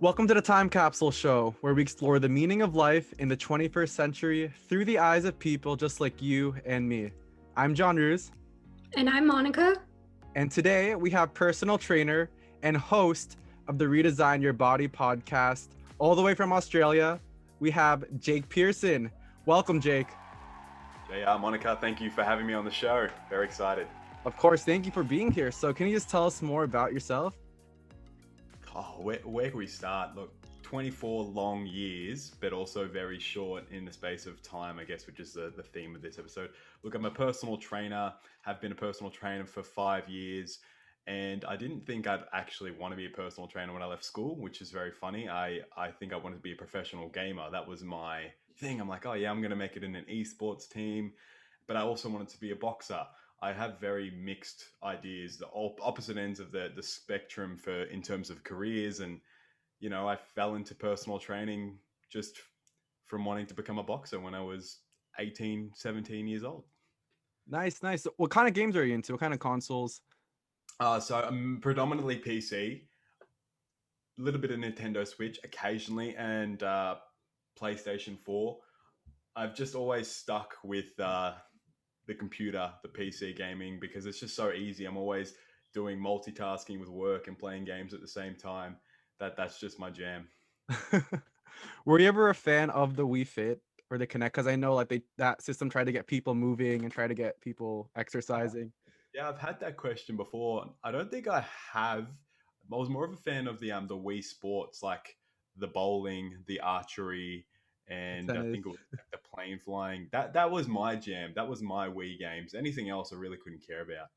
Welcome to the Time Capsule Show, where we explore the meaning of life in the 21st century through the eyes of people just like you and me. I'm Joenrhuz, And I'm Monica. and today we have personal trainer and host of the Redesign Your Body Podcast, all the way from Australia. We have Jake Pearson. Welcome, Jake. Monica, thank you for having me on the show. Very excited. Of course, thank you for being here. So can you just tell us more about yourself? Where can we start? Look, 24 long years, but also very short in the space of time, I guess, which is the theme of this episode. Look, I'm a personal trainer, have been a personal trainer for 5 years, and I didn't think I'd actually want to be a personal trainer when I left school, which is very funny. I think I wanted to be a professional gamer. That was my thing. I'm like, oh yeah, I'm going to make it in an esports team, but I also wanted to be a boxer. I have very mixed ideas, the opposite ends of the spectrum in terms of careers. And, you know, I fell into personal training just from wanting to become a boxer when I was 18, 17 years old. Nice. What kind of games are you into? What kind of consoles? So I'm predominantly PC, a little bit of Nintendo Switch occasionally, and PlayStation 4. I've just always stuck with the computer, the PC gaming, because it's just so easy. I'm always doing multitasking with work and playing games at the same time. That's just my jam. Were you ever a fan of the Wii Fit or the Kinect? Because I know like that system tried to get people moving and try to get people exercising. Yeah, I've had that question before. I don't think I have. I was more of a fan of the Wii Sports, like the bowling, the archery, and I Tennis. think it was like the plane flying. That was my jam. That was my Wii games. Anything else I really couldn't care about.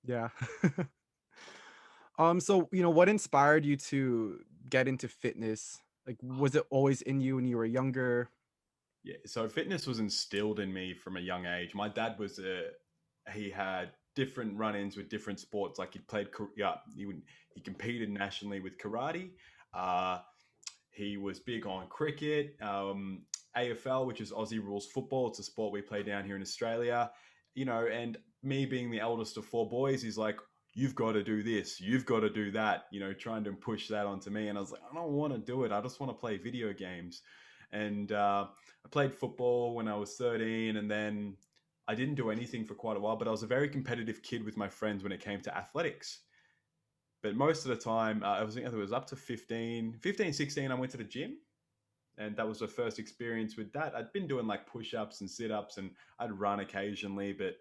Yeah. So what inspired you to get into fitness? Like, was it always in you when you were younger? Yeah, so fitness was instilled in me from a young age. My dad he had different run-ins with different sports. Like he competed nationally with karate. Uh, he was big on cricket, AFL, which is Aussie rules football. It's a sport we play down here in Australia. You know, and me being the eldest of four boys, he's like, "You've got to do this. You've got to do that." You know, trying to push that onto me, and I was like, "I don't want to do it. I just want to play video games." And I played football when I was 13, and then I didn't do anything for quite a while. But I was a very competitive kid with my friends when it came to athletics. But most of the time, I think it was up to 15, 16, I went to the gym. And that was the first experience with that. I'd been doing like push-ups and sit-ups, and I'd run occasionally. But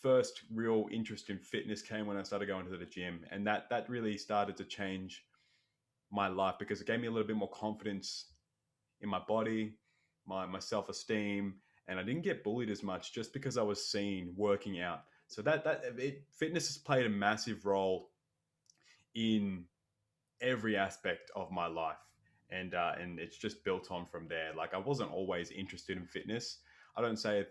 first real interest in fitness came when I started going to the gym. And that really started to change my life because it gave me a little bit more confidence in my body, my self-esteem, and I didn't get bullied as much just because I was seen working out. So fitness has played a massive role in every aspect of my life, and it's just built on from there. Like I wasn't always interested in fitness. I don't say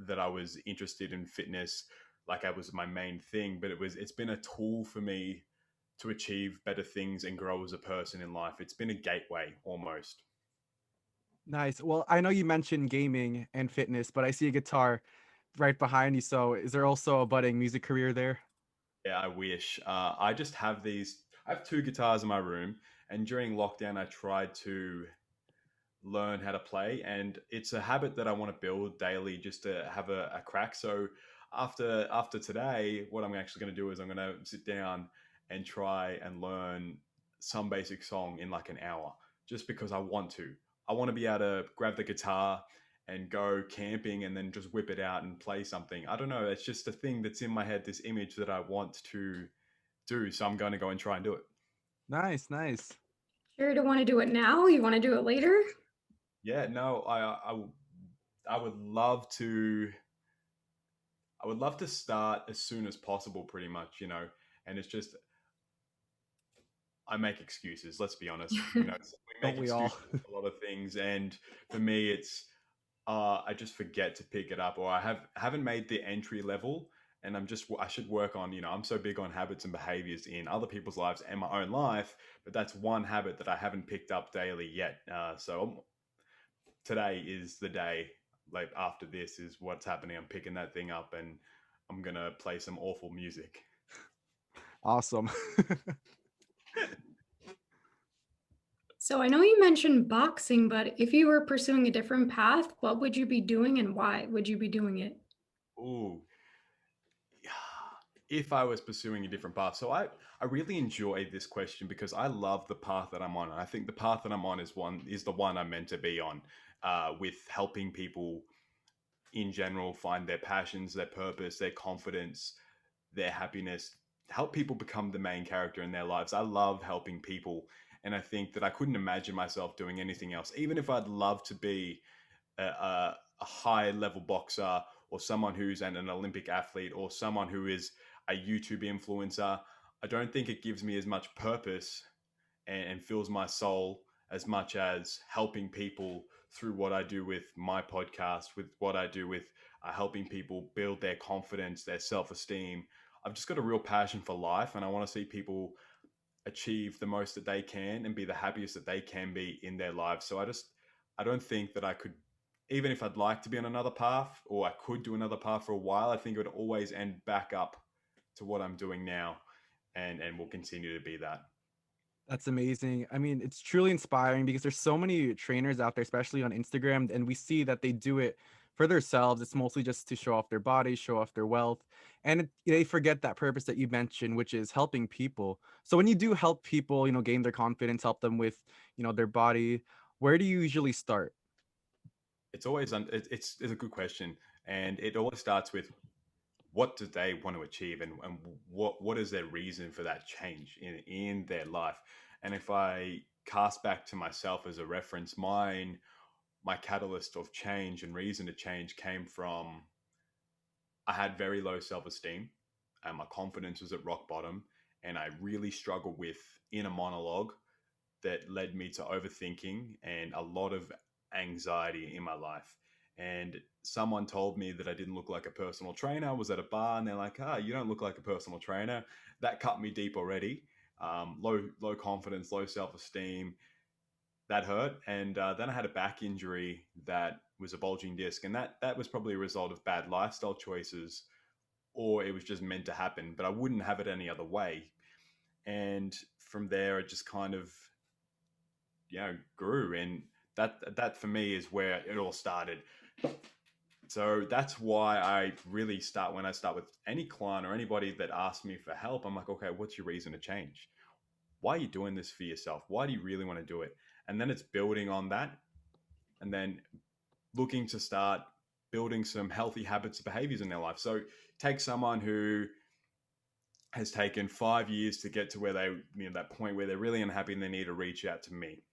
that I was interested in fitness like I was my main thing, but it's been a tool for me to achieve better things and grow as a person in life. It's been a gateway almost. Nice. Well, I know you mentioned gaming and fitness, but I see a guitar right behind you. So is there also a budding music career there? Yeah, I wish. I just have these. I have two guitars in my room, and during lockdown, I tried to learn how to play, and it's a habit that I want to build daily, just to have a crack. So after today, what I'm actually going to do is I'm going to sit down and try and learn some basic song in like an hour, just because I want to. I want to be able to grab the guitar and go camping and then just whip it out and play something. I don't know. It's just a thing that's in my head, this image that I want to do. So I'm going to go and try and do it. Nice. Sure, don't want to do it now? You want to do it later? Yeah, no, I would love to. I would love to start as soon as possible, pretty much, you know. And it's just I make excuses. Let's be honest. You know, we Don't make we all? excuses for a lot of things, and for me, it's I just forget to pick it up, or haven't made the entry level, and I should work on. You know, I'm so big on habits and behaviors in other people's lives and my own life, but that's one habit that I haven't picked up daily yet. Today is the day. Like after this is what's happening. I'm picking that thing up, and I'm gonna play some awful music. Awesome. So I know you mentioned boxing, but if you were pursuing a different path, what would you be doing and why would you be doing it? Ooh, if I was pursuing a different path. I really enjoy this question because I love the path that I'm on. I think the path that I'm on is the one I'm meant to be on, with helping people in general find their passions, their purpose, their confidence, their happiness, help people become the main character in their lives. I love helping people. And I think that I couldn't imagine myself doing anything else. Even if I'd love to be a high level boxer or someone who's an Olympic athlete or someone who is a YouTube influencer, I don't think it gives me as much purpose and fills my soul as much as helping people through what I do with my podcast, with what I do with helping people build their confidence, their self esteem. I've just got a real passion for life, and I want to see people achieve the most that they can and be the happiest that they can be in their lives. I don't think that I could, even if I'd like to be on another path or I could do another path for a while, I think it would always end back up to what I'm doing now, and will continue to be that. That's amazing. I mean, it's truly inspiring because there's so many trainers out there, especially on Instagram, and we see that they do it for themselves. It's mostly just to show off their body, show off their wealth, and they forget that purpose that you mentioned, which is helping people. So when you do help people, gain their confidence, help them with, their body, where do you usually start? It's always it's a good question, and it always starts with what do they want to achieve, and what is their reason for that change in their life. And if I cast back to myself as a reference, my catalyst of change and reason to change came from I had very low self-esteem and my confidence was at rock bottom, and I really struggled with inner monologue that led me to overthinking and a lot of anxiety in my life. And someone told me that I didn't look like a personal trainer. I was at a bar and they're like, you don't look like a personal trainer. That cut me deep already. Low confidence, low self esteem. That hurt. And then I had a back injury that was a bulging disc. And that was probably a result of bad lifestyle choices, or it was just meant to happen. But I wouldn't have it any other way. And from there, it just kind of grew, and that for me is where it all started. So that's why I really start when I start with any client or anybody that asks me for help. I'm like, okay, what's your reason to change? Why are you doing this for yourself? Why do you really want to do it? And then it's building on that, and then looking to start building some healthy habits and behaviors in their life. So take someone who has taken 5 years to get to where they, that point where they're really unhappy and they need to reach out to me.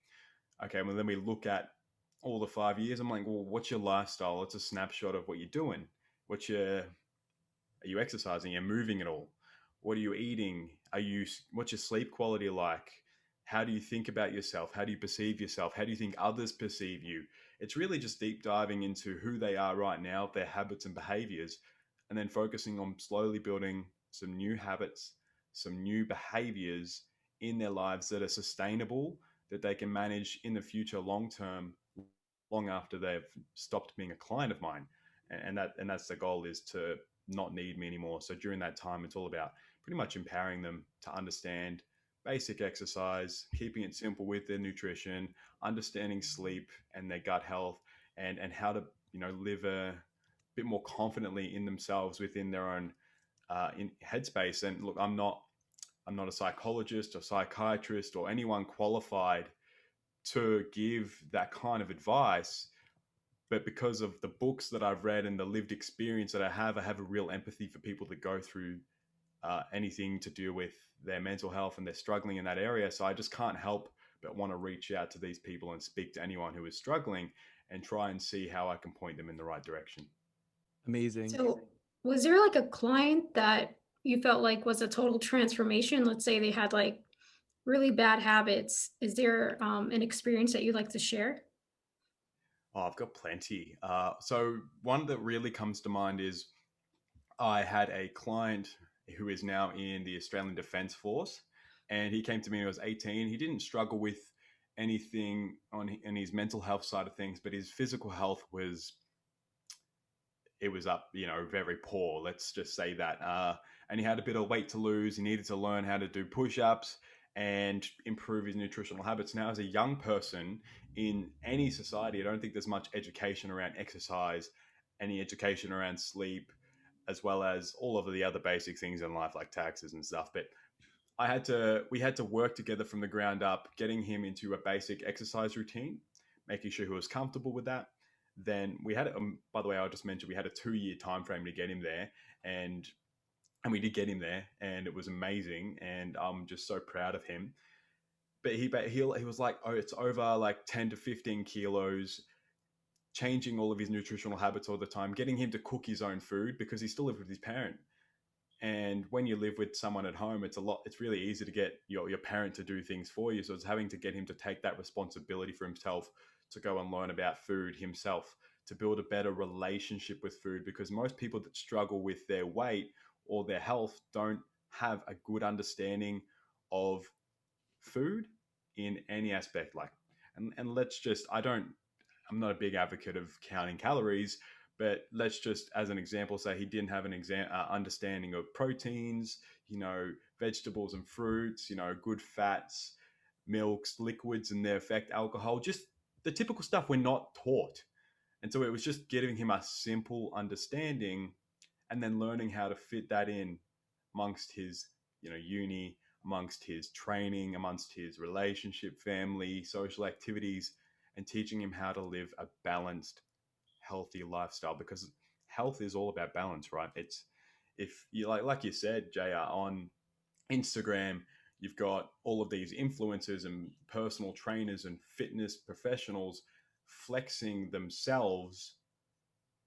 Okay, well, then we look at all the 5 years. I'm like, well, what's your lifestyle? It's a snapshot of what you're doing. Are you exercising? Are you moving at all? What are you eating? What's your sleep quality like? How do you think about yourself? How do you perceive yourself? How do you think others perceive you? It's really just deep diving into who they are right now, their habits and behaviors, and then focusing on slowly building some new habits, some new behaviors in their lives that are sustainable, that they can manage in the future long term, long after they've stopped being a client of mine. And that's the goal, is to not need me anymore. So during that time, it's all about pretty much empowering them to understand basic exercise, keeping it simple with their nutrition, understanding sleep and their gut health, and how to live a bit more confidently in themselves within their own in headspace. And look, I'm not a psychologist or psychiatrist or anyone qualified to give that kind of advice. But because of the books that I've read and the lived experience that I have a real empathy for people that go through anything to do with their mental health and they're struggling in that area. So I just can't help but want to reach out to these people and speak to anyone who is struggling and try and see how I can point them in the right direction. Amazing. So, was there like a client that you felt like was a total transformation? Let's say they had like really bad habits. Is there an experience that you'd like to share? Oh, I've got plenty. So one that really comes to mind is I had a client who is now in the Australian Defence Force, and he came to me when he was 18. He didn't struggle with anything on his mental health side of things, but his physical health was up, very poor. Let's just say that. And he had a bit of weight to lose. He needed to learn how to do push-ups, and improve his nutritional habits. Now, as a young person in any society, I don't think there's much education around exercise, any education around sleep, as well as all of the other basic things in life like taxes and stuff. But we had to work together from the ground up, getting him into a basic exercise routine, making sure he was comfortable with that. Then we had, by the way, I just mentioned we had a 2 year time frame to get him there, and we did get him there, and it was amazing, and I'm just so proud of him. But he was like, oh, it's over like 10 to 15 kilos, changing all of his nutritional habits all the time, getting him to cook his own food because he still lived with his parent. And when you live with someone at home, it's really easy to get your parent to do things for you. So it's having to get him to take that responsibility for himself, to go and learn about food himself, to build a better relationship with food, because most people that struggle with their weight or their health don't have a good understanding of food in any aspect. Like, and let's just, I'm not a big advocate of counting calories, but let's just, as an example, say he didn't have an understanding of proteins, vegetables and fruits, good fats, milks, liquids and their effect, alcohol, just the typical stuff we're not taught. And so it was just giving him a simple understanding and then learning how to fit that in amongst his, uni, amongst his training, amongst his relationship, family, social activities, and teaching him how to live a balanced, healthy lifestyle, because health is all about balance, right? It's, if you like you said, JR, on Instagram, you've got all of these influencers and personal trainers and fitness professionals flexing themselves,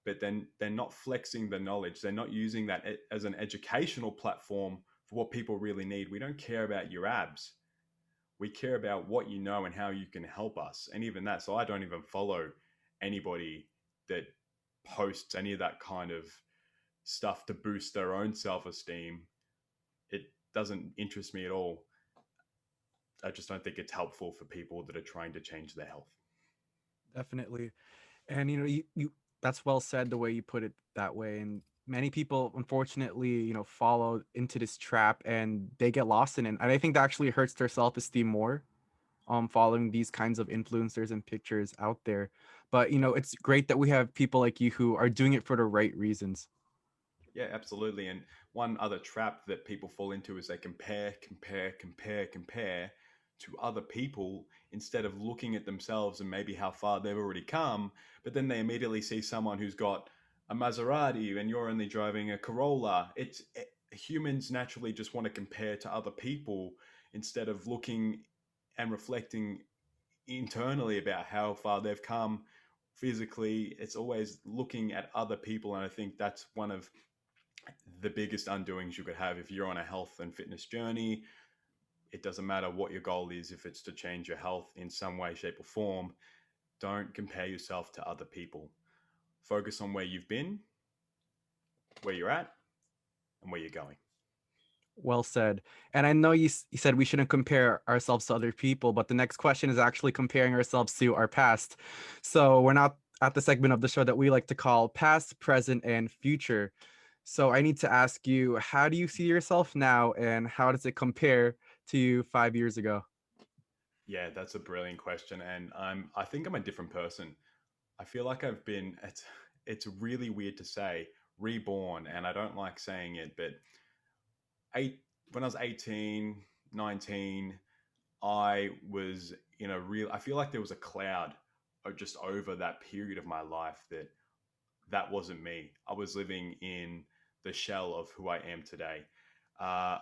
but then they're not flexing the knowledge. They're not using that as an educational platform for what people really need. We don't care about your abs. We care about what you know and how you can help us. And even that, so I don't even follow anybody that posts any of that kind of stuff to boost their own self-esteem. It doesn't interest me at all. I just don't think it's helpful for people that are trying to change their health. Definitely. And you that's well said the way you put it that way. And many people unfortunately, follow into this trap and they get lost in it. And I think that actually hurts their self-esteem more, following these kinds of influencers and pictures out there. But it's great that we have people like you who are doing it for the right reasons. Yeah, absolutely. And one other trap that people fall into is they compare to other people instead of looking at themselves and maybe how far they've already come. But then they immediately see someone who's got a Maserati and you're only driving a Corolla. Humans naturally just want to compare to other people instead of looking and reflecting internally about how far they've come physically. It's always looking at other people. And I think that's one of the biggest undoings you could have if you're on a health and fitness journey. It doesn't matter what your goal is, if it's to change your health in some way, shape, or form. Don't compare yourself to other people. Focus on where you've been, where you're at, and where you're going. Well said. And I know you said we shouldn't compare ourselves to other people, but the next question is actually comparing ourselves to our past. So we're not at the segment of the show that we like to call past, present, and future. So I need to ask you, how do you see yourself now and how does it compare to you 5 years ago? Yeah, that's a brilliant question. And I think I'm a different person. I feel like I've been, it's really weird to say, reborn. And I don't like saying it, but when I was 18, 19, I was I feel like there was a cloud just over that period of my life that wasn't me. I was living in the shell of who I am today. Uh,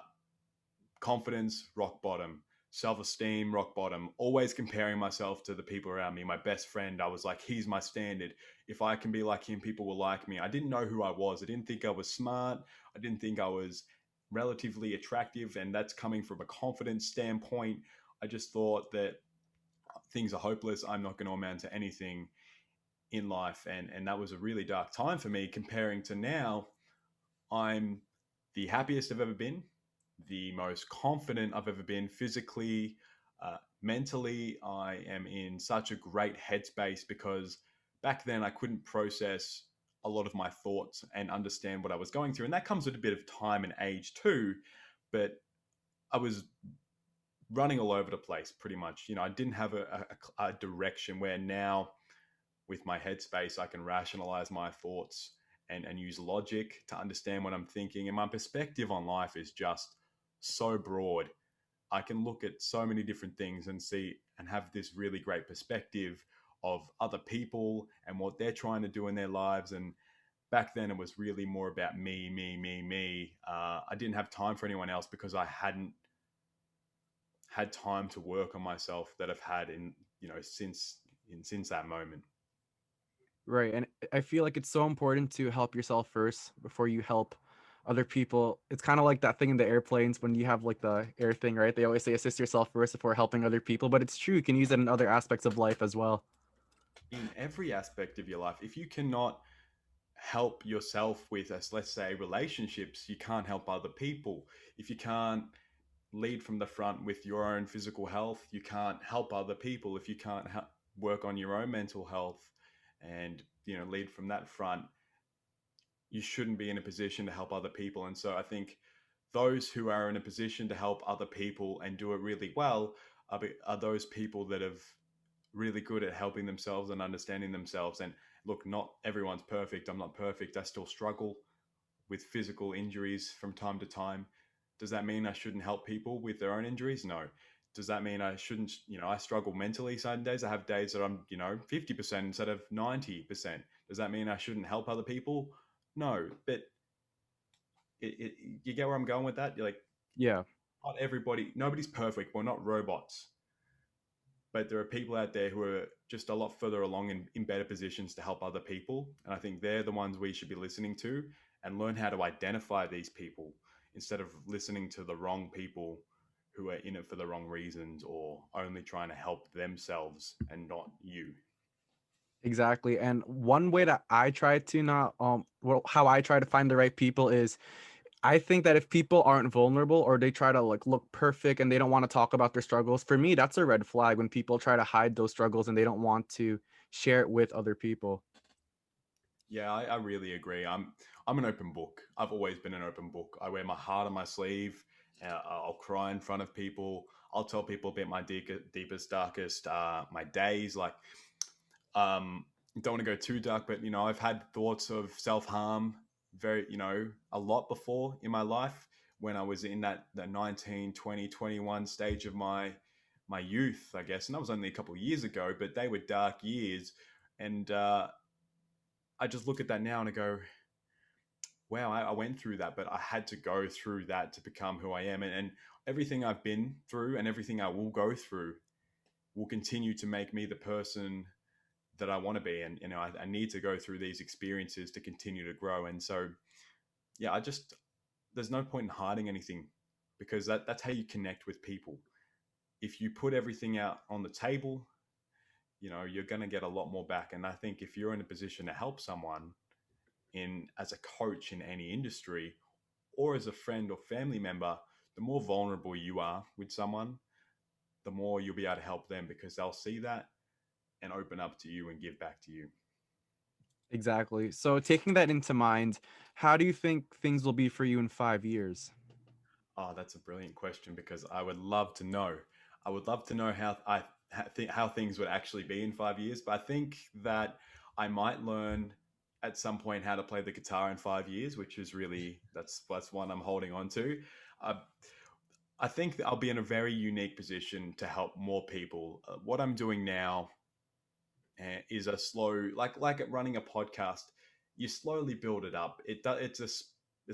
Confidence, rock bottom. Self-esteem, rock bottom. Always comparing myself to the people around me. My best friend, I was like, he's my standard. If I can be like him, people will like me. I didn't know who I was. I didn't think I was smart. I didn't think I was relatively attractive. And that's coming from a confidence standpoint. I just thought that things are hopeless. I'm not going to amount to anything in life. And that was a really dark time for me. Comparing to now, I'm the happiest I've ever been, the most confident I've ever been physically, mentally. I am in such a great headspace because back then I couldn't process a lot of my thoughts and understand what I was going through. And that comes with a bit of time and age too. But I was running all over the place pretty much. I didn't have a direction where now with my headspace, I can rationalize my thoughts and use logic to understand what I'm thinking. And my perspective on life is just so broad. I can look at so many different things and see and have this really great perspective of other people and what they're trying to do in their lives. And back then, it was really more about me, me, me, me. I didn't have time for anyone else because I hadn't had time to work on myself that I've had since that moment. Right. And I feel like it's so important to help yourself first before you help other people. It's kind of like that thing in the airplanes when you have like the air thing, right? They always say assist yourself first before helping other people, but it's true. You can use it in other aspects of life as well. In every aspect of your life, if you cannot help yourself with, as let's say, relationships, you can't help other people. If you can't lead from the front with your own physical health, you can't help other people. If you can't work on your own mental health and lead from that front, you shouldn't be in a position to help other people. And so I think those who are in a position to help other people and do it really well are those people that have really good at helping themselves and understanding themselves. And look, not everyone's perfect. I'm not perfect. I still struggle with physical injuries from time to time. Does that mean I shouldn't help people with their own injuries? No. Does that mean I shouldn't, I struggle mentally some days? I have days that I'm, 50% instead of 90%. Does that mean I shouldn't help other people? No. But you get where I'm going with that? You're like, Yeah. not everybody, nobody's perfect. We're not robots. But there are people out there who are just a lot further along in better positions to help other people. And I think they're the ones we should be listening to and learn how to identify these people instead of listening to the wrong people who are in it for the wrong reasons or only trying to help themselves and not you. Exactly. And one way that I try to not well, how I try to find the right people is I think that if people aren't vulnerable or they try to like look perfect and they don't want to talk about their struggles, for me that's a red flag when people try to hide those struggles and they don't want to share it with other people. Yeah, I really agree. I'm an open book. I've always been an open book. I wear my heart on my sleeve. I'll cry in front of people. I'll tell people about my deepest, darkest, my days. Like, don't want to go too dark, but I've had thoughts of self harm a lot before in my life when I was in that 19, 20, 21 stage of my youth, I guess. And that was only a couple of years ago, but they were dark years. And I just look at that now and I go, wow, I went through that, but I had to go through that to become who I am. And everything I've been through and everything I will go through will continue to make me the person that I want to be. And, I need to go through these experiences to continue to grow. And so, yeah, there's no point in hiding anything because that's how you connect with people. If you put everything out on the table, you're going to get a lot more back. And I think if you're in a position to help someone as a coach in any industry or as a friend or family member, the more vulnerable you are with someone, the more you'll be able to help them because they'll see that and open up to you and give back to you. Exactly. So taking that into mind, how do you think things will be for you in 5 years? Oh, that's a brilliant question because I would love to know. I would love to know how things would actually be in 5 years. But I think that I might learn at some point how to play the guitar in 5 years, which is really that's one I'm holding on to. Uh, I think that I'll be in a very unique position to help more people. What I'm doing now is a slow, like at running a podcast. You slowly build it up. It's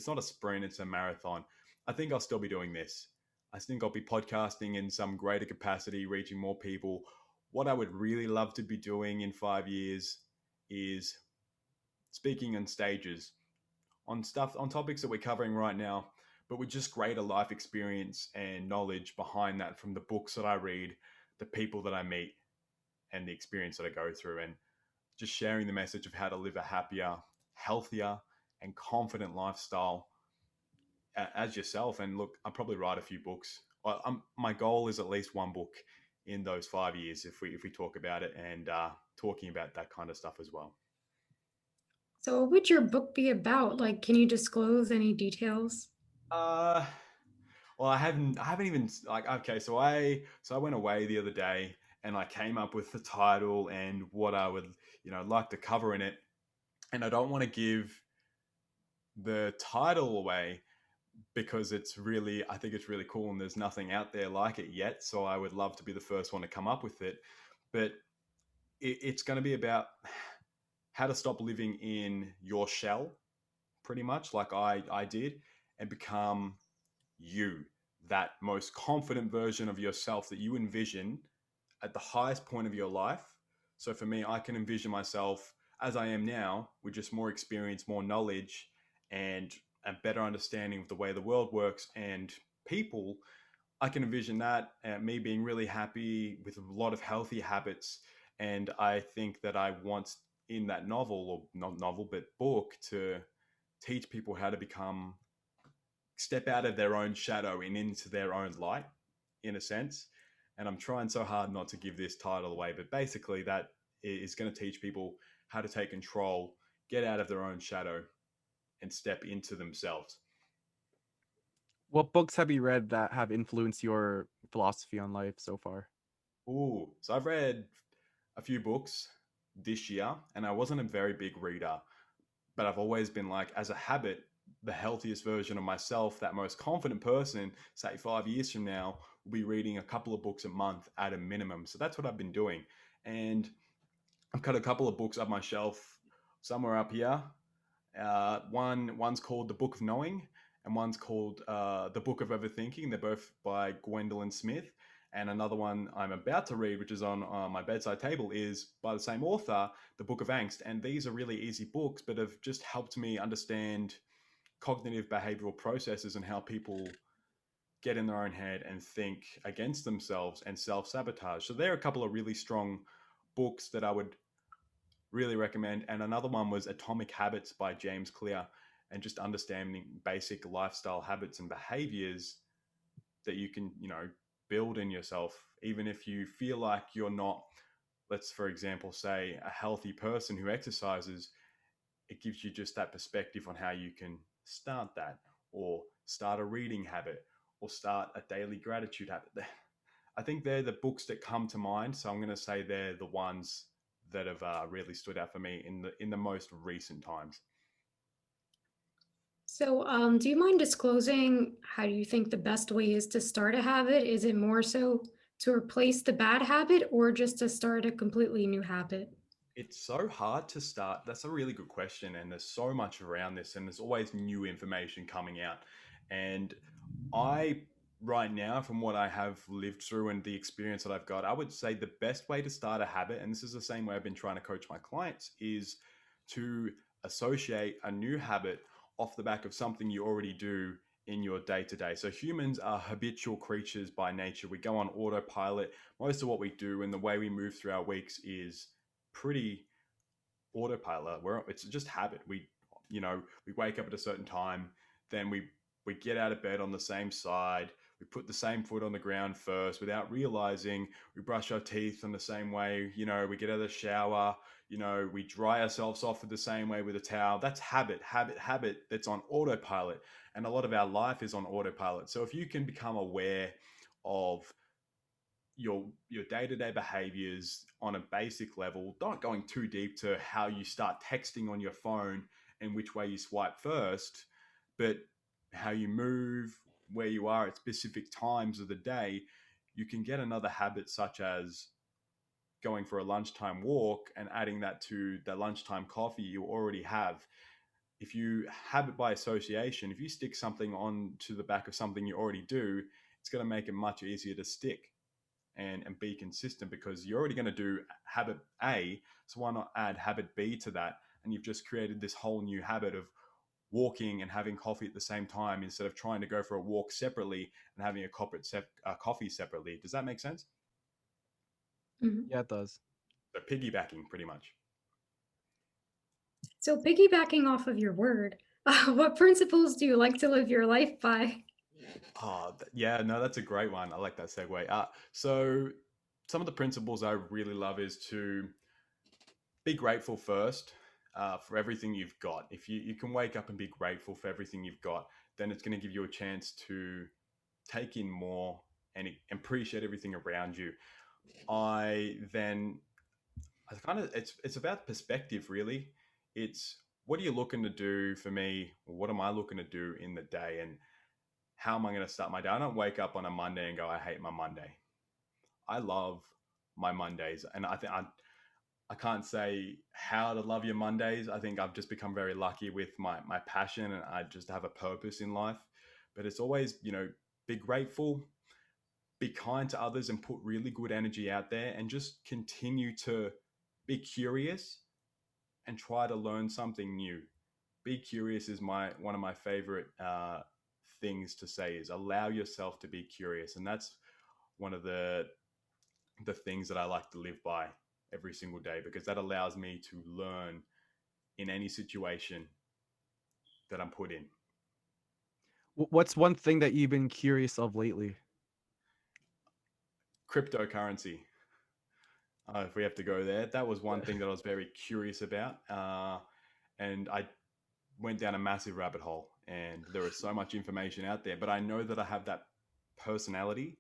not a sprint; it's a marathon. I think I'll still be doing this. I think I'll be podcasting in some greater capacity, reaching more people. What I would really love to be doing in 5 years is speaking on stages on topics that we're covering right now, but with just greater life experience and knowledge behind that from the books that I read, the people that I meet, and the experience that I go through, and just sharing the message of how to live a happier, healthier, and confident lifestyle as yourself. And look, I'll probably write a few books. My goal is at least one book in those 5 years if we talk about it and talking about that kind of stuff as well. So, what would your book be about? Like, can you disclose any details? Uh, Well, I haven't even like okay. So I went away the other day, and I came up with the title and what I would like to cover in it. And I don't want to give the title away because I think it's really cool, and there's nothing out there like it yet. So I would love to be the first one to come up with it. But it's going to be about how to stop living in your shell, pretty much like I did, and become you, that most confident version of yourself that you envision at the highest point of your life. So for me, I can envision myself as I am now with just more experience, more knowledge, and a better understanding of the way the world works and people. I can envision that me being really happy with a lot of healthy habits. And I think that I want in that novel, or not novel, but book, to teach people how to step out of their own shadow and into their own light, in a sense. And I'm trying so hard not to give this title away, but basically that is going to teach people how to take control, get out of their own shadow, and step into themselves. What books have you read that have influenced your philosophy on life so far? Ooh, so I've read a few books this year, and I wasn't a very big reader, but I've always been like, as a habit, the healthiest version of myself, that most confident person, say 5 years from now, will be reading a couple of books a month at a minimum. So that's what I've been doing. And I've got a couple of books up my shelf somewhere up here. One's called The Book of Knowing, and one's called The Book of Overthinking. They're both by Gwendolyn Smith. And another one I'm about to read, which is on my bedside table, is by the same author, The Book of Angst. And these are really easy books, but have just helped me understand cognitive behavioral processes and how people get in their own head and think against themselves and self-sabotage. So there are a couple of really strong books that I would really recommend. And another one was Atomic Habits by James Clear, and just understanding basic lifestyle habits and behaviors that you can, build in yourself, even if you feel like you're not, let's, for example, say a healthy person who exercises. It gives you just that perspective on how you can start that, or start a reading habit, or start a daily gratitude habit. I think they're the books that come to mind. So I'm going to say they're the ones that have really stood out for me in the most recent times. So, do you mind disclosing how you think the best way is to start a habit? Is it more so to replace the bad habit or just to start a completely new habit? It's so hard to start. That's a really good question. And there's so much around this, and there's always new information coming out. And I, right now, from what I have lived through and the experience that I've got, I would say the best way to start a habit, and this is the same way I've been trying to coach my clients, is to associate a new habit off the back of something you already do in your day to day. So humans are habitual creatures by nature. We go on autopilot. Most of what we do and the way we move through our weeks is pretty autopilot. It's just habit. We wake up at a certain time, then we get out of bed on the same side. We put the same foot on the ground first without realizing. We brush our teeth in the same way. We get out of the shower. We dry ourselves off with the same way with a towel. That's habit. That's on autopilot. And a lot of our life is on autopilot. So if you can become aware of your day-to-day behaviors on a basic level, not going too deep to how you start texting on your phone and which way you swipe first, but how you move, where you are at specific times of the day, you can get another habit, such as going for a lunchtime walk and adding that to the lunchtime coffee you already have. If you have it by association, if you stick something on to the back of something you already do, it's going to make it much easier to stick and be consistent, because you're already going to do habit A. So why not add habit B to that? And you've just created this whole new habit of walking and having coffee at the same time, instead of trying to go for a walk separately and having a coffee separately. Does that make sense? Mhm. Yeah, it does. So piggybacking, pretty much. So, piggybacking off of your word, what principles do you like to live your life by? Oh, yeah, no, that's a great one. I like that segue. So some of the principles I really love is to be grateful first, for everything you've got. If you can wake up and be grateful for everything you've got, then it's going to give you a chance to take in more and appreciate everything around you, I then I kind of it's about perspective really. It's what are you looking to do for me? What am I looking to do in the day, and how am I going to start my day? I don't wake up on a Monday and go, I hate my Monday. I love my Mondays, and I can't say how to love your Mondays. I think I've just become very lucky with my passion, and I just have a purpose in life. But it's always, be grateful, be kind to others, and put really good energy out there, and just continue to be curious and try to learn something new. Be curious is one of my favorite things to say, is allow yourself to be curious, and that's one of the things that I like to live by every single day, because that allows me to learn in any situation that I'm put in. What's one thing that you've been curious of lately? Cryptocurrency. If we have to go there, that was one thing that I was very curious about. And I went down a massive rabbit hole, and there is so much information out there, but I know that I have that personality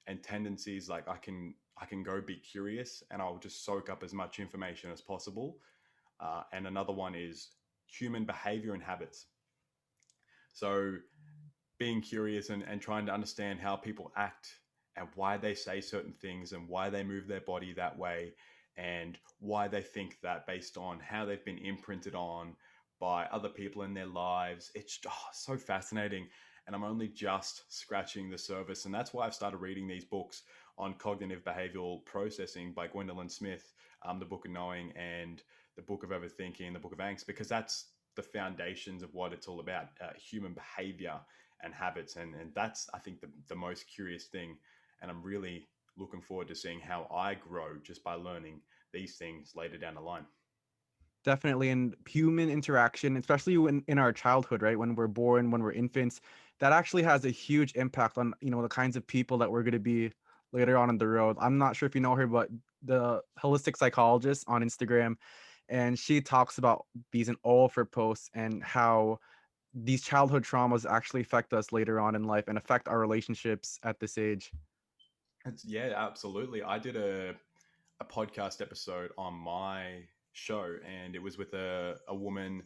and tendencies. Like I can go be curious, and I'll just soak up as much information as possible. And another one is human behavior and habits. So being curious and trying to understand how people act and why they say certain things and why they move their body that way and why they think that based on how they've been imprinted on by other people in their lives. It's so fascinating. And I'm only just scratching the surface. And that's why I've started reading these books on cognitive behavioral processing by Gwendolyn Smith, the Book of Knowing and the Book of Overthinking, the Book of Angst, because that's the foundations of what it's all about, human behavior and habits. And that's, I think, the most curious thing. And I'm really looking forward to seeing how I grow just by learning these things later down the line. Definitely. And human interaction, especially when in our childhood, right? When we're born, when we're infants, that actually has a huge impact on, the kinds of people that we're going to be later on in the road. I'm not sure if you know her, but the holistic psychologist on Instagram, and she talks about these in all of her posts and how these childhood traumas actually affect us later on in life and affect our relationships at this age. Yeah, absolutely. I did a podcast episode on my show, and it was with a woman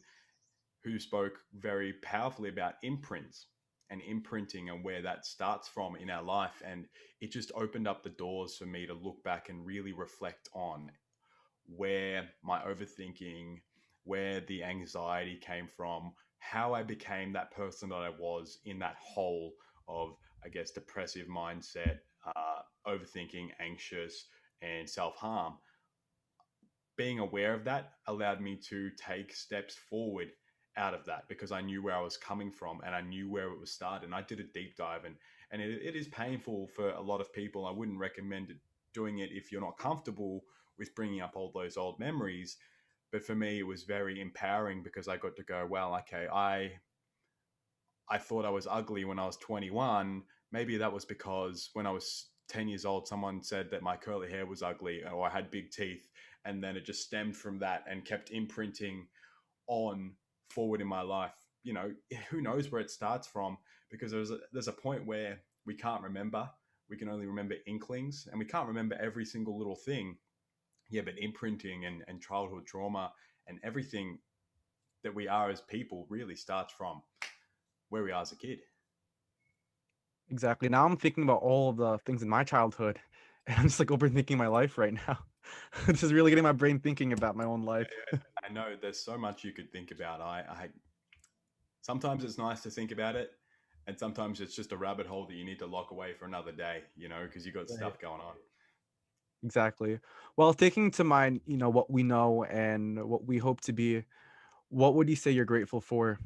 who spoke very powerfully about imprints and imprinting and where that starts from in our life. And it just opened up the doors for me to look back and really reflect on where my overthinking, where the anxiety came from, how I became that person that I was in that hole of, I guess, depressive mindset, overthinking, anxious, and self harm. Being aware of that allowed me to take steps forward out of that, because I knew where I was coming from and I knew where it was started. And I did a deep dive, and it is painful for a lot of people. I wouldn't recommend doing it if you're not comfortable with bringing up all those old memories. But for me, it was very empowering, because I got to go, well, okay, I thought I was ugly when I was 21. Maybe that was because when I was 10 years old, someone said that my curly hair was ugly or I had big teeth. And then it just stemmed from that and kept imprinting on forward in my life. Who knows where it starts from, because there's a point where we can't remember. We can only remember inklings, and we can't remember every single little thing. Yeah, but imprinting and childhood trauma and everything that we are as people really starts from where we are as a kid. Exactly. Now I'm thinking about all of the things in my childhood, and I'm just like overthinking my life right now. This is really getting my brain thinking about my own life. I know there's so much you could think about. I sometimes it's nice to think about it, and sometimes it's just a rabbit hole that you need to lock away for another day, because you got Right. stuff going on. Exactly. Well, taking to mind, what we know and what we hope to be, what would you say you're grateful for?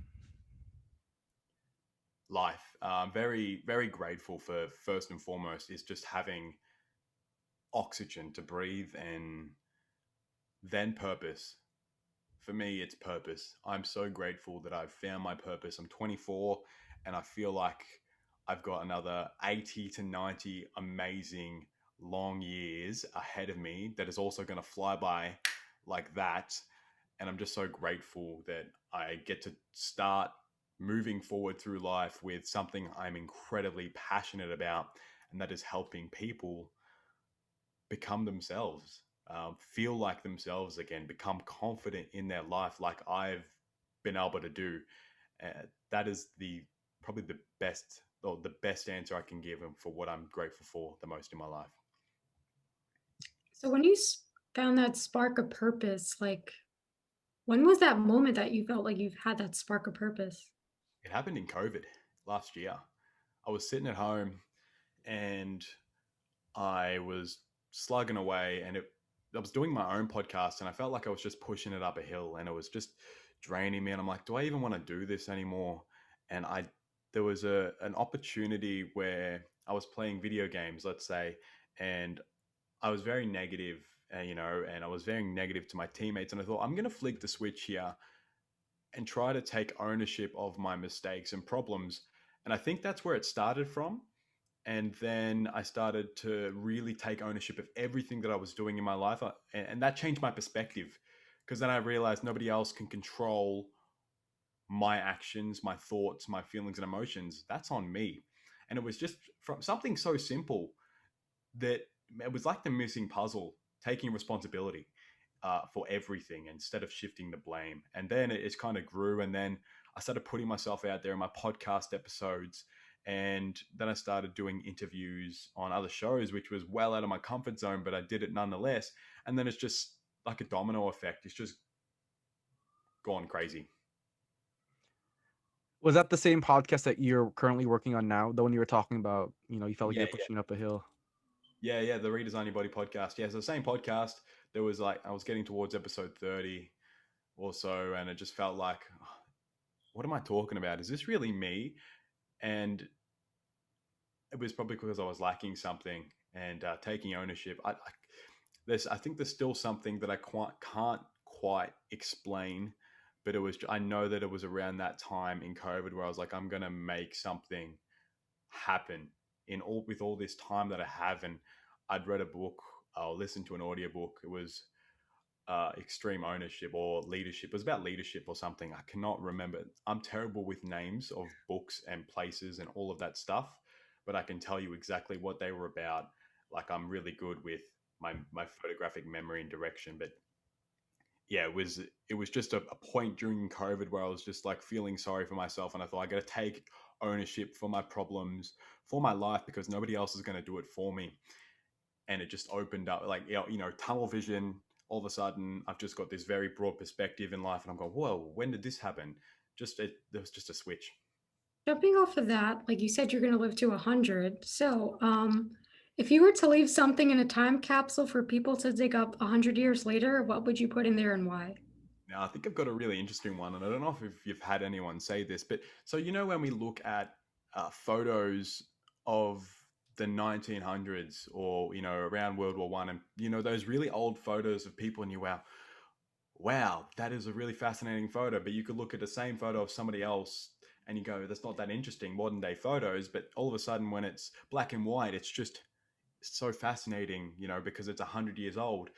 Life. Very, very grateful for, first and foremost, is just having oxygen to breathe, and then purpose. For me, it's purpose. I'm so grateful that I've found my purpose. I'm 24, and I feel like I've got another 80 to 90 amazing long years ahead of me that is also going to fly by like that. And I'm just so grateful that I get to start moving forward through life with something I'm incredibly passionate about, and that is helping people become themselves, feel like themselves again, become confident in their life, like I've been able to do. That is probably the best, or the best answer I can give, and for what I'm grateful for the most in my life. So when you found that spark of purpose, like when was that moment that you felt like you've had that spark of purpose? It happened in COVID last year. I was sitting at home and I was slugging away, and I was doing my own podcast, and I felt like I was just pushing it up a hill, and it was just draining me. And I'm like, do I even want to do this anymore? And there was an opportunity where I was playing video games, let's say, and I was very negative, and I was very negative to my teammates. And I thought, I'm going to flick the switch here and try to take ownership of my mistakes and problems. And I think that's where it started from. And then I started to really take ownership of everything that I was doing in my life. And that changed my perspective, because then I realized nobody else can control my actions, my thoughts, my feelings and emotions. That's on me. And it was just from something so simple that it was like the missing puzzle, taking responsibility for everything instead of shifting the blame. And then it kind of grew. And then I started putting myself out there in my podcast episodes. And then I started doing interviews on other shows, which was well out of my comfort zone, but I did it nonetheless. And then it's just like a domino effect. It's just gone crazy. Was that the same podcast that you're currently working on now? The one you were talking about, you felt like Yeah, you're pushing up a hill. yeah. The Redesign Your Body podcast. Yeah, so the same podcast. There was I was getting towards episode 30 or so, and it just felt like, what am I talking about? Is this really me? And it was probably because I was lacking something, and taking ownership. I think there's still something that I can't quite explain, but I know that it was around that time in COVID where I was like, I'm gonna make something happen with all this time that I have. And I'd read a book, I'll listen to an audiobook. It was extreme ownership or leadership. It was about leadership or something. I cannot remember. I'm terrible with names of books and places and all of that stuff, but I can tell you exactly what they were about. Like, I'm really good with my photographic memory and direction. But yeah, it was just a point during COVID where I was just like feeling sorry for myself, and I thought, I got to take ownership for my problems, for my life, because nobody else is going to do it for me. And it just opened up, like, tunnel vision. All of a sudden I've just got this very broad perspective in life, and I'm going, whoa, when did this happen? There was just a switch. Jumping off of that, like you said, you're going to live to 100. So, if you were to leave something in a time capsule for people to dig up 100 years later, what would you put in there and why? Now, I think I've got a really interesting one, and I don't know if you've had anyone say this, but so, when we look at photos of the 1900s, or around World War One, and those really old photos of people, and wow, that is a really fascinating photo. But you could look at the same photo of somebody else and you go, that's not that interesting, modern day photos. But all of a sudden, when it's black and white, it's just so fascinating, because it's 100 years old.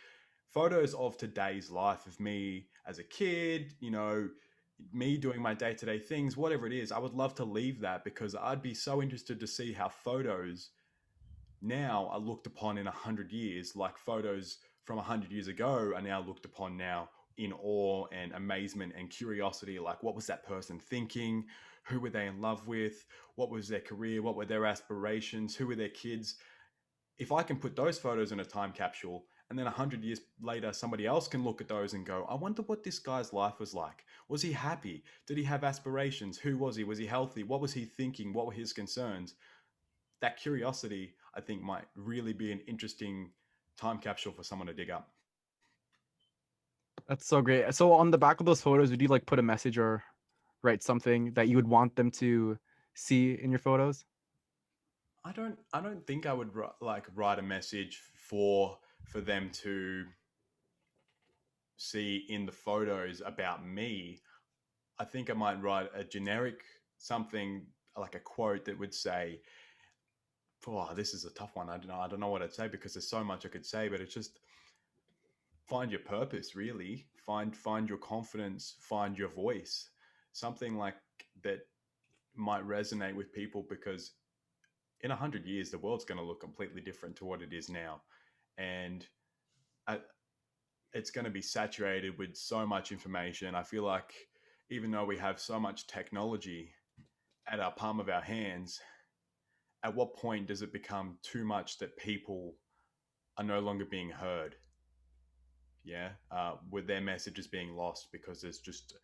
Photos of today's life of me as a kid, me doing my day to day things, whatever it is, I would love to leave that, because I'd be so interested to see how photos now are looked upon in 100 years, like photos from 100 years ago are now looked upon now in awe and amazement and curiosity. Like, what was that person thinking? Who were they in love with? What was their career? What were their aspirations? Who were their kids? If I can put those photos in a time capsule, and then 100 years later, somebody else can look at those and go, I wonder what this guy's life was like. Was he happy? Did he have aspirations? Who was he? Was he healthy? What was he thinking? What were his concerns? That curiosity, I think, might really be an interesting time capsule for someone to dig up. That's so great. So on the back of those photos, would you like put a message or write something that you would want them to see in your photos? I don't think I would write a message for them to see in the photos about me. I think I might write a generic something, like a quote that would say, oh, this is a tough one. I don't know what I'd say, because there's so much I could say, but it's just, find your purpose, really. Find your confidence, find your voice. Something like that might resonate with people, because in 100 years, the world's going to look completely different to what it is now. And uh, it's going to be saturated with so much information. I feel like even though we have so much technology at our palm of our hands, at what point does it become too much that people are no longer being heard? Yeah, with their messages being lost because there's just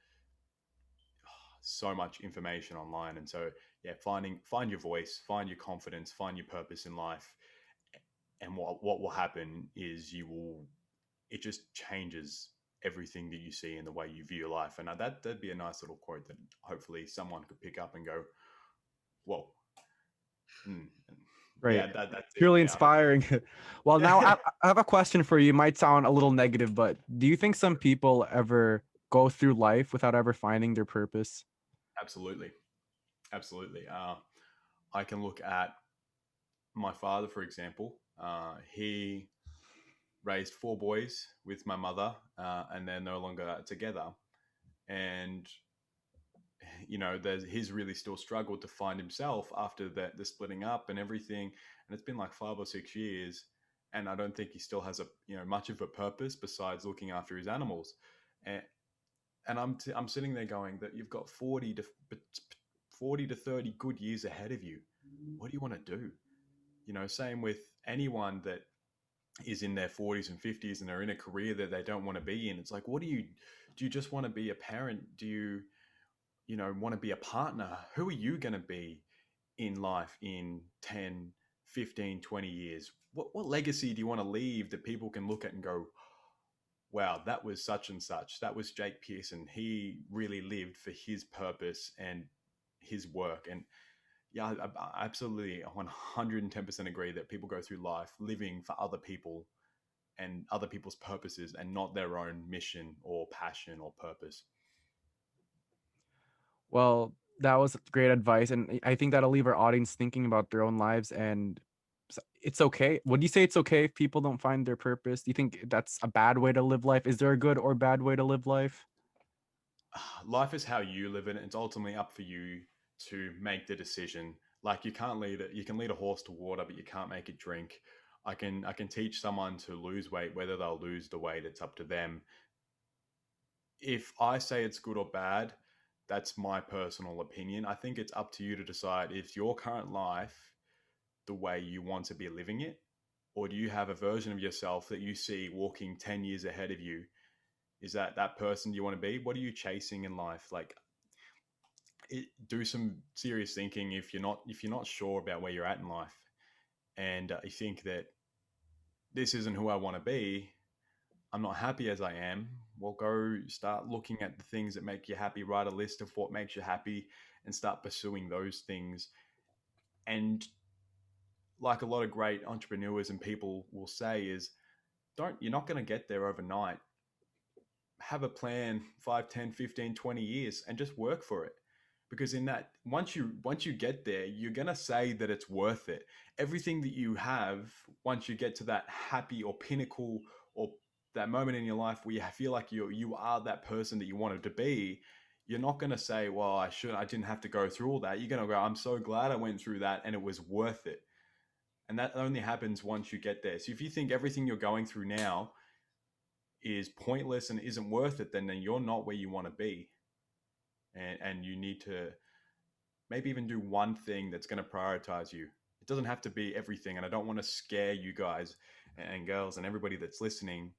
so much information online. And so, yeah, find your voice, find your confidence, find your purpose in life. And what will happen is it just changes everything that you see and the way you view your life. And that'd be a nice little quote that hopefully someone could pick up and go, whoa. Mm. Right. Yeah, that's it. Truly Yeah. inspiring. Well, now I have a question for you. It might sound a little negative, but do you think some people ever go through life without ever finding their purpose? Absolutely. Absolutely. I can look at my father, for example. He raised four boys with my mother, and they're no longer together. And he's really still struggled to find himself after the splitting up and everything. And it's been like 5 or 6 years, and I don't think he still has much of a purpose besides looking after his animals. And I'm sitting there going that you've got 40 to 30 good years ahead of you. What do you want to do? Same with anyone that is in their 40s and 50s and they're in a career that they don't want to be in. It's like, do you just want to be a parent? Do you want to be a partner? Who are you going to be in life in 10, 15, 20 years? What legacy do you want to leave that people can look at and go, wow, that was such and such. That was Jake Pearson. He really lived for his purpose and his work. And yeah, I absolutely 110% agree that people go through life living for other people and other people's purposes and not their own mission or passion or purpose. Well, that was great advice, and I think that'll leave our audience thinking about their own lives. And it's okay. Would you say it's okay if people don't find their purpose? Do you think that's a bad way to live life? Is there a good or bad way to live life? Life is how you live it. It's ultimately up for you to make the decision. Like you can't lead it. You can lead a horse to water, but you can't make it drink. I can teach someone to lose weight. Whether they'll lose the weight, it's up to them. If I say it's good or bad, that's my personal opinion. I think it's up to you to decide if your current life the way you want to be living it, or do you have a version of yourself that you see walking 10 years ahead of you? Is that person you want to be? What are you chasing in life? Like, do some serious thinking if you're not sure about where you're at in life, and you think that this isn't who I want to be. I'm not happy as I am. Well, go start looking at the things that make you happy. Write a list of what makes you happy, and start pursuing those things. And like a lot of great entrepreneurs and people will say is, you're not going to get there overnight. Have a plan 5, 10, 15, 20 years and just work for it. Because in that, once you get there, you're going to say that it's worth it. Everything that you have, once you get to that happy or pinnacle or that moment in your life where you feel like you are that person that you wanted to be, you're not going to say, well, I didn't have to go through all that. You're going to go, I'm so glad I went through that and it was worth it. And that only happens once you get there. So if you think everything you're going through now is pointless and isn't worth it, then you're not where you want to be. And you need to maybe even do one thing that's going to prioritize you. It doesn't have to be everything. And I don't want to scare you guys and girls and everybody that's listening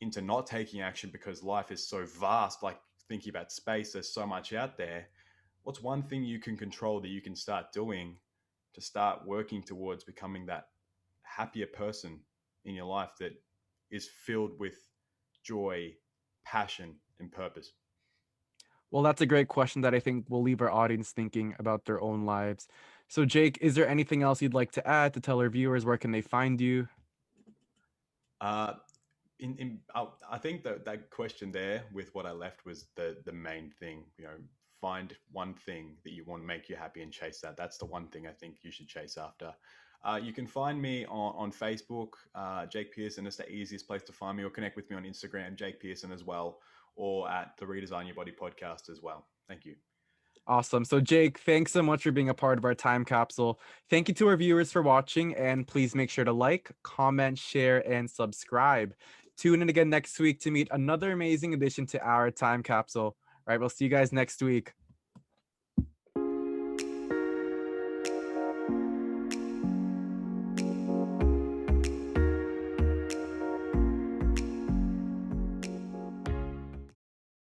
into not taking action because life is so vast. Like thinking about space, there's so much out there. What's one thing you can control that you can start doing to start working towards becoming that happier person in your life that is filled with joy, passion, and purpose? Well, that's a great question that I think will leave our audience thinking about their own lives. So, Jake, is there anything else you'd like to add to tell our viewers where can they find you? Uh, I think that question there with what I left was the main thing. Find one thing that you want to make you happy and chase that. That's the one thing I think you should chase after. You can find me on Facebook, Jake Pearson. It's the easiest place to find me, or connect with me on Instagram, Jake Pearson as well, or at the Redesign Your Body podcast as well. Thank you. Awesome. So Jake, thanks so much for being a part of our time capsule. Thank you to our viewers for watching, and please make sure to like, comment, share, and subscribe. Tune in again next week to meet another amazing addition to our time capsule. All right, we'll see you guys next week.